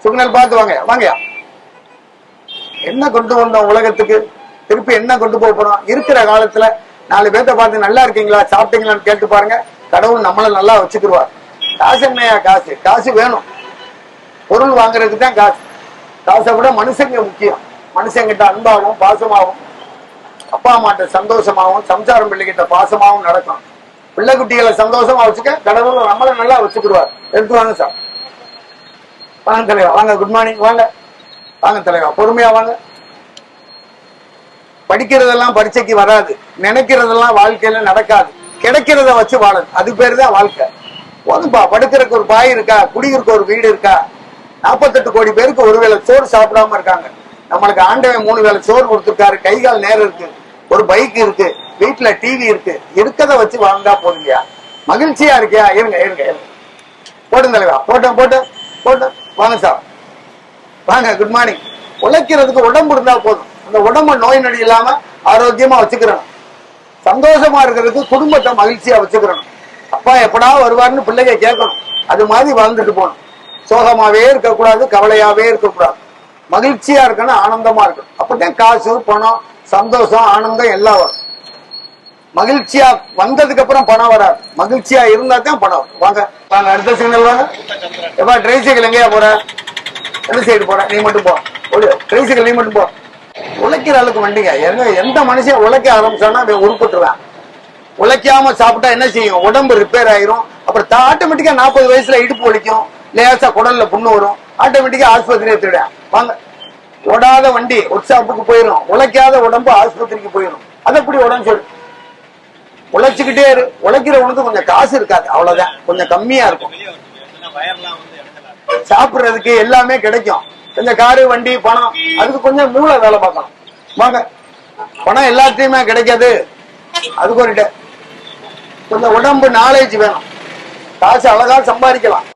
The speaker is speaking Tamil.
சிக்னல் பார்த்து வாங்க வாங்கயா. என்ன கொண்டு வந்தோம் உலகத்துக்கு, திருப்பி என்ன கொண்டு போக போறோம்? இருக்கிற காலத்துல 4 பேர்த்த பார்த்து நல்லா இருக்கீங்களா சாப்பிட்டீங்களான்னு கேட்டு பாருங்க. கடவுள் நம்மள நல்லா வச்சுக்கிடுவார். காசு என்னையா காசு? காசு வேணும், பொருள் வாங்குறதுக்கு தான் காசு. காசை விட மனுஷங்க முக்கியம். மனுஷங்கிட்ட அன்பாகவும் பாசமாகவும், அப்பா அம்மாட்ட சந்தோஷமாகவும், சம்சாரம் பிள்ளைகிட்ட பாசமாகவும் நடக்கும். பிள்ளை குட்டிகளை சந்தோஷமா வச்சுக்க கடவுள் நம்மள நல்லா வச்சுக்கிடுவார். எடுத்து வாங்க சார். வாங்க தலைவா, வாங்க. Good morning. வாங்க வாங்க தலைவா, பொறுமையா வாங்க. படிக்கிறதெல்லாம் பரீட்சைக்கு வராது, நினைக்கிறதெல்லாம் வாழ்க்கையில நடக்காது. கிடைக்கிறத வச்சு வாழது, அது பேரு தான் வாழ்க்கை. போதும்பா, படுக்கிறதுக்கு ஒரு பாய் இருக்கா, குடியிருக்க ஒரு வீடு இருக்கா. 48 கோடி பேருக்கு ஒருவேளை சோறு சாப்பிடாம இருக்காங்க. நம்மளுக்கு ஆண்டவன் 3 வேளை சோறு கொடுத்துருக்காரு. கை கால் நேரம் இருக்கு, ஒரு பைக் இருக்கு, வீட்டுல டிவி இருக்கு. இருக்கத வச்சு வாழ்ந்தா போதுங்கயா. மகிழ்ச்சியா இருக்கியா? இருங்க இருங்க இருங்க. போட்டும் தலைவா, போட்டோம் போட்டோம் போட்டோம். வாங்க சார், வாங்க. Good morning. உழைக்கிறதுக்கு உடம்பு இருந்தா போதும். அந்த உடம்ப நோய் நொடி இல்லாம ஆரோக்கியமா வச்சுக்கிறோம். சந்தோஷமா இருக்கிறதுக்கு குடும்பத்தை மகிழ்ச்சியா வச்சுக்கிறோம். அப்பா எப்படா வருவார்னு பிள்ளைங்க கேட்கணும். அது மாதிரி வாழ்ந்துட்டு போகணும். சோகமாவே இருக்கக்கூடாது, கவலையாவே இருக்கக்கூடாது. மகிழ்ச்சியா இருக்கணும், ஆனந்தமா இருக்கணும். அப்பதான் காசு பணம் சந்தோஷம் ஆனந்தம் எல்லாம் வரும். மகிழ்ச்சியா வந்ததுக்கு அப்புறம் பணம் வராது, மகிழ்ச்சியா இருந்தா தான் பணம் வரும். வாங்க வாங்க, அடுத்த சிக்னல் வாங்க. எப்பா ட்ரை சைக்கிள் எங்கேயா போற? எந்த சைடு போற? நீ மட்டும் போ. ட்ரை சைக்கிள் நீ மட்டும் போ. உழைக்கிற அளவுக்கு வண்டிங்க. எந்த மனுஷன் உழைக்க ஆரம்பிச்சானா அவன் உருப்பட்டுருவான். உழைக்காம சாப்பிட்டா என்ன செய்யும்? உடம்பு ரிப்பேர் ஆயிரும். அப்புறம் ஆட்டோமேட்டிக்கா 40 வயசுல இடுப்பு வலிக்கும், லேசா குடல்ல புண்ணு வரும். ஆட்டோமேட்டிக்கா ஆஸ்பத்திரியை தேட. வாங்க. ஓடாத வண்டி ஒர்க் ஷாப்புக்கு போயிடும், உழைக்காத உடம்பு ஆஸ்பத்திரிக்கு போயிடும். அது எப்படி உடம்பு சொல்லு? உழைச்சுக்கிட்டே இரு. உழைக்கிறவனுக்கு கொஞ்சம் காசு இருக்காது, அவ்வளவுதான், கொஞ்சம் கம்மியா இருக்கும். சாப்பிடுறதுக்கு எல்லாமே கிடைக்கும். கொஞ்சம் காரு வண்டி பணம், அதுக்கு கொஞ்சம் மூளை வேலை பார்க்கணும். வாங்க. பணம் எல்லாத்தையுமே கிடைக்காது, அதுக்கு ஒரு கொஞ்சம் உடம்பு நாலேஜ் வேணும். காசு அழகா சம்பாதிக்கலாம்.